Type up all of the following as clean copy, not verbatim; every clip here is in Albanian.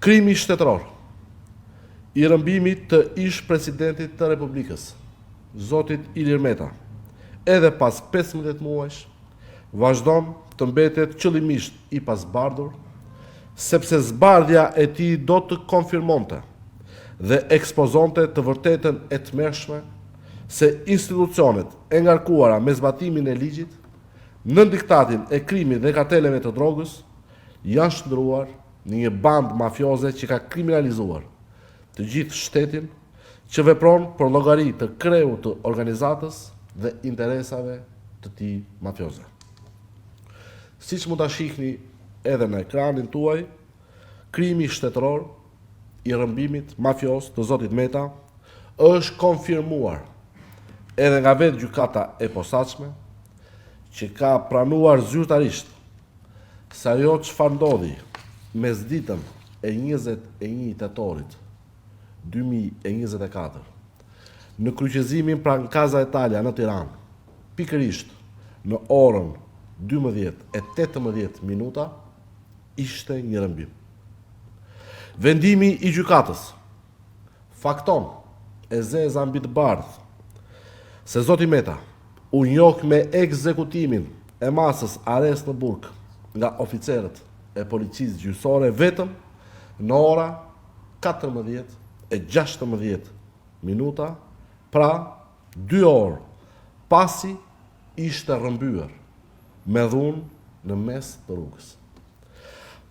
Krimi shtetëror i rëmbimit të ish presidentit të Republikës, zotit Ilir Meta, edhe pas 15 muajsh, vazhdon të mbetet qëllimisht i pasbardur, sepse zbardhja e tij do të konfirmonte dhe ekspozonte të vërtetën e tmerrshme se institucionet e ngarkuara me zbatimin e ligjit, në diktatin e krimit dhe karteleve të drogës, janë shndruar në një bandë mafioze që ka kriminalizuar të gjithë shtetin, që vepron për llogari të kreut të organizatës dhe interesave të tij mafioze. Siç mund ta shihni edhe në ekranin tuaj, krimi shtetëror i rëmbimit mafios të zotit Meta është konfirmuar edhe nga vetë gjykata e posaçme, që ka pranuar zyrtarisht se ajo çfarë ndodhi mesditën e 21 tetorit 2024 në kryqëzimin pranë Casa Italia në Tiranë, pikërisht në orën 12:18 ishte një rëmbim. Vendimi i gjykatës fakton e zeza mbi të bardhë se zoti Meta u njoh me ekzekutimin e masës arrest në burg nga oficerët e policisë gjyqësore vetëm në ora 14:16, pra 2 orë pasi ishte rrëmbyer me dhunë në mes të rrugës.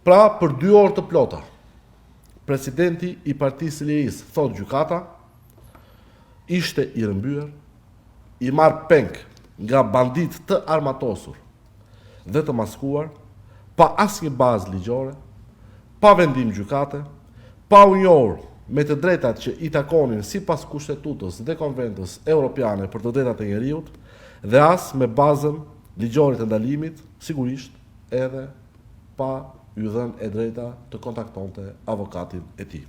Pra për 2 orë të plota, presidenti i Partisë Lirisë, thot gjykata, ishte i rrëmbyer, i marrë peng nga bandit të armatosur dhe të maskuar, pa asnjë bazë ligjore, pa vendim gjykate, pa u njohur me të drejtat që i takonin sipas kushtetutës dhe konventës europiane për të drejtat e njeriut, dhe as me bazën ligjore të ndalimit, sigurisht edhe pa ju dhënë e drejta të kontaktonte avokatin e tij.